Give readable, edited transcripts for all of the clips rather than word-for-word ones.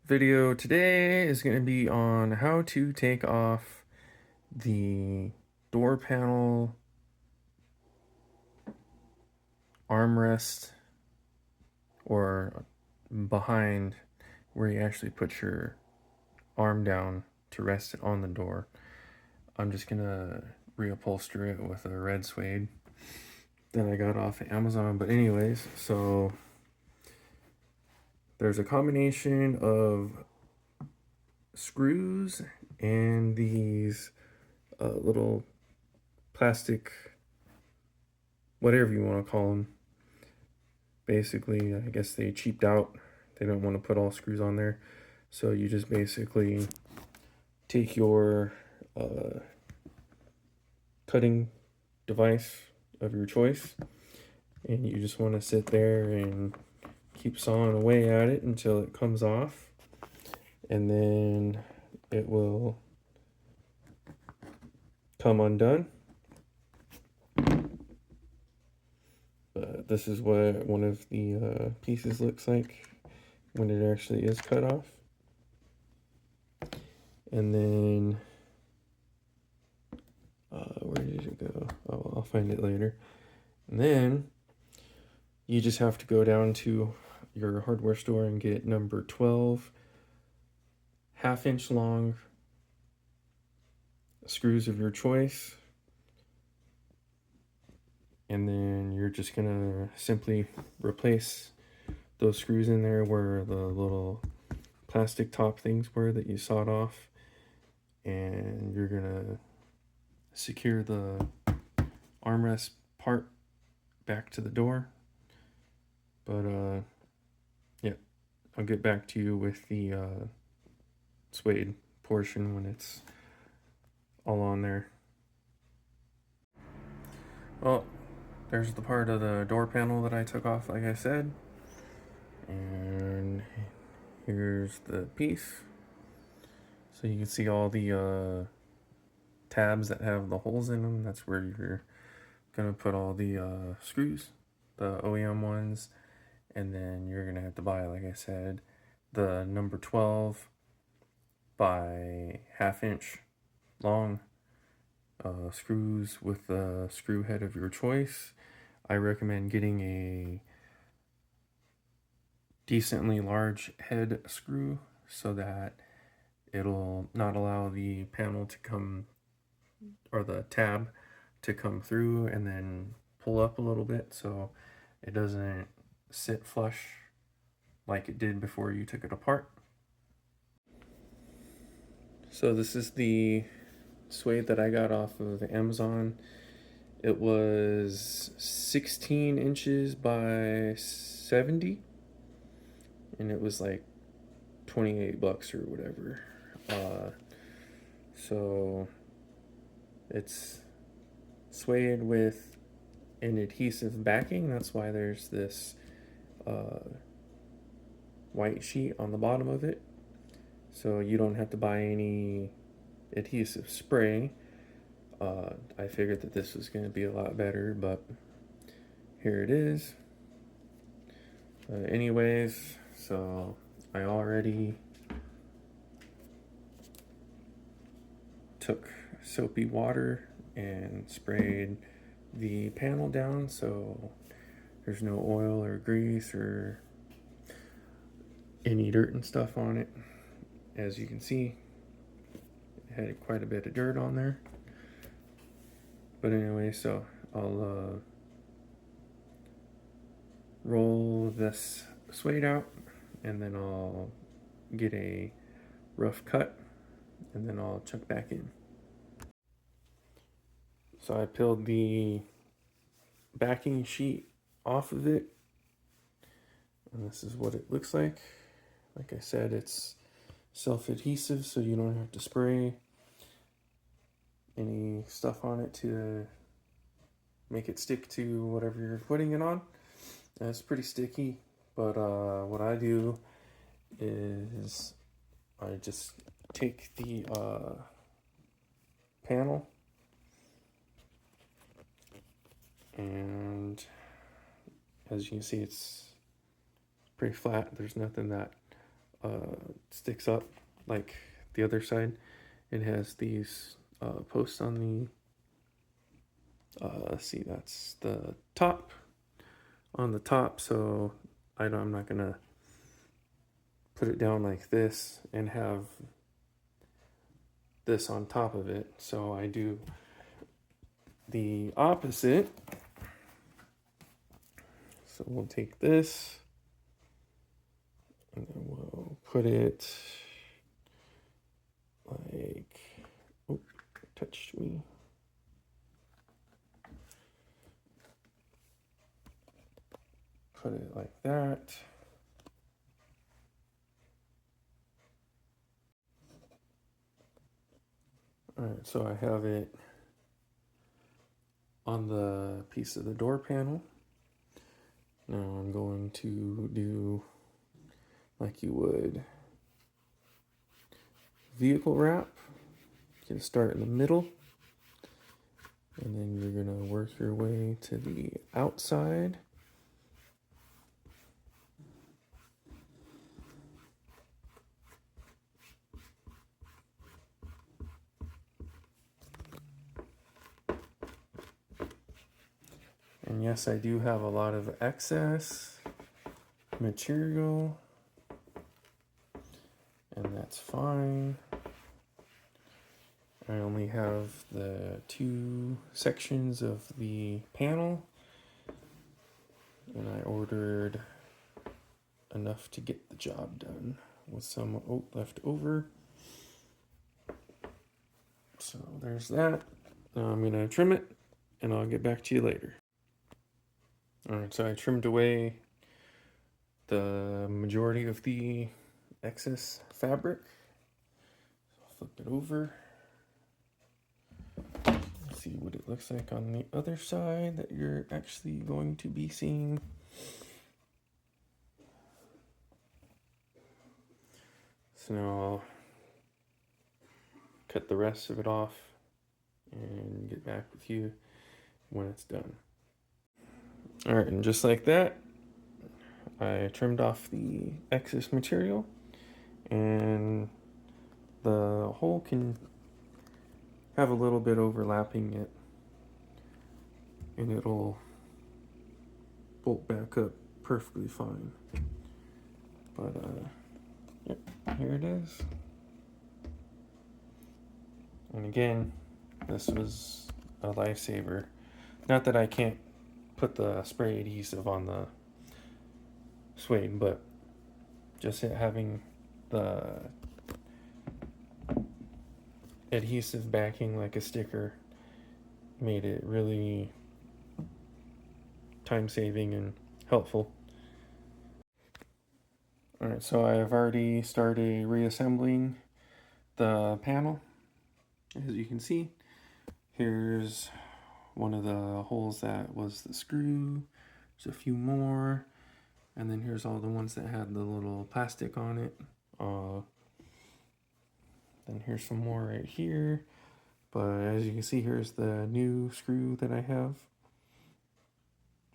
Video today is going to be on how to take off the door panel armrest or behind where you actually put your arm down to rest it on the door. I'm just going to reupholster it with a red suede that I got off of Amazon. But anyways, so there's a combination of screws and these little plastic, whatever you want to call them. Basically, I guess they cheaped out. They don't want to put all screws on there. So you just basically take your cutting device of your choice and you just want to sit there and keep sawing away at it until it comes off, and then it will come undone. This is what one of the pieces looks like when it actually is cut off. And then where did it go? Oh, I'll find it later. And then you just have to go down to your hardware store and get number 12 half-inch long screws of your choice. And then you're just gonna simply replace those screws in there where the little plastic top things were that you sawed off, and you're gonna secure the armrest part back to the door. But yeah, I'll get back to you with the suede portion when it's all on there. Well, there's the part of the door panel that I took off, like I said. And here's the piece. So you can see all the tabs that have the holes in them. That's where you're gonna put all the screws, the OEM ones. And then you're gonna have to buy, like I said, the number 12 by half-inch long screws with the screw head of your choice. I recommend getting a decently large head screw so that it'll not allow the panel to come, or the tab to come through and then pull up a little bit, so it doesn't sit flush like it did before you took it apart. So this is the suede that I got off of Amazon. It was 16 inches by 70, and it was like 28 bucks or whatever. So it's suede with an adhesive backing. That's why there's this white sheet on the bottom of it. So you don't have to buy any adhesive spray. I figured that this was going to be a lot better, but here it is. Anyways, so I already took soapy water and sprayed the panel down so there's no oil or grease or any dirt and stuff on it. As you can see, it had quite a bit of dirt on there. But anyway, so I'll roll this suede out, and then I'll get a rough cut, and then I'll chuck back in. So I peeled the backing sheet off of it, and this is what it looks like. Like I said, it's self-adhesive, so you don't have to spray any stuff on it to make it stick to whatever you're putting it on. And it's pretty sticky, but what I do is I just take the panel, and as you can see, it's pretty flat. There's nothing that sticks up like the other side. It has these posts on the, see, that's the top, on the top, so I'm not gonna put it down like this and have this on top of it. So I do the opposite. So we'll take this and then we'll put it like, oh, it touched me. Put it like that. All right, so I have it on the piece of the door panel. Now I'm going to do like you would vehicle wrap. You're gonna start in the middle, and then you're gonna work your way to the outside. And yes, I do have a lot of excess material, and that's fine. I only have the 2 sections of the panel, and I ordered enough to get the job done with some left over. So there's that. Now I'm gonna trim it, and I'll get back to you later. All right, so I trimmed away the majority of the excess fabric. So I'll flip it over. See what it looks like on the other side that you're actually going to be seeing. So now I'll cut the rest of it off and get back with you when it's done. All right, and just like that, I trimmed off the excess material, and the hole can have a little bit overlapping it, and it'll bolt back up perfectly fine. But yep, here it is. And again, this was a lifesaver. Not that I can't put the spray adhesive on the suede, but just having the adhesive backing like a sticker made it really time-saving and helpful. All right, so I've already started reassembling the panel. As you can see, here's one of the holes that was the screw. There's a few more, and then here's all the ones that had the little plastic on it. Then here's some more right here, but as you can see, here's the new screw that I have.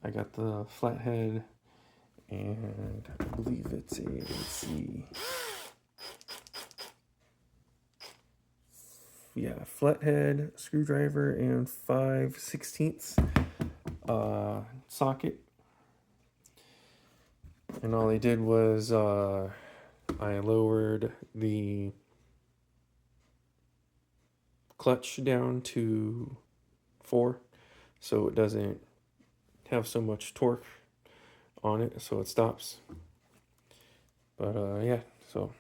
I got the flathead, and I believe it's a, let's see, yeah, flathead screwdriver and 5/16 socket. And all I did was I lowered the clutch down to 4 so it doesn't have so much torque on it, so it stops. But yeah, so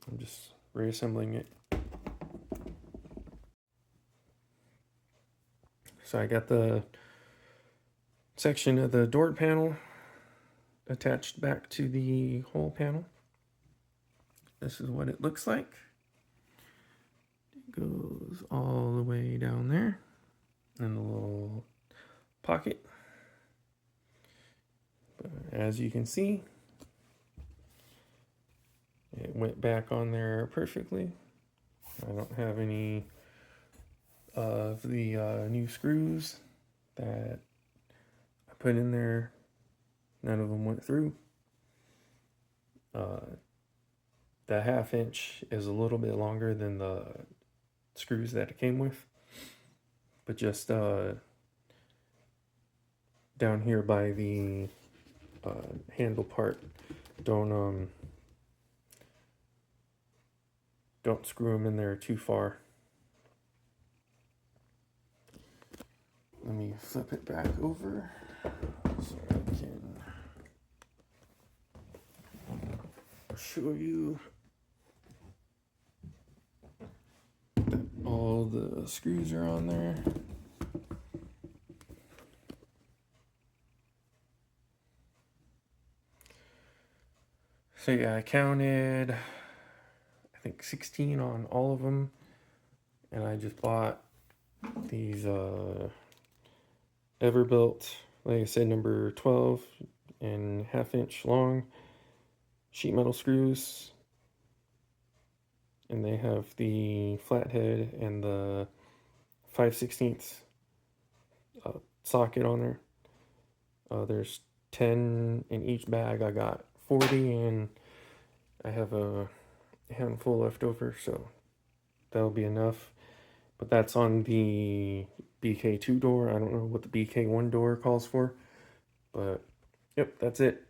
I'm just reassembling it. So I got the section of the door panel attached back to the whole panel. This is what it looks like. It goes all the way down there in the little pocket. But as you can see, it went back on there perfectly. I don't have any of the new screws that I put in there. None of them went through. the 1/2 inch is a little bit longer than the screws that it came with, but just down here by the handle part, don't screw them in there too far. Let me flip it back over so I can show you that all the screws are on there. So yeah, I counted, I think 16 on all of them, and I just bought these Everbuilt, like I said, number 12 and 1/2 inch long sheet metal screws, and they have the flathead and the 5/16 socket on there. There's 10 in each bag. I got 40, and I have a handful left over, so that'll be enough. But that's on the BK2 door. I don't know what the BK1 door calls for, but yep, that's it.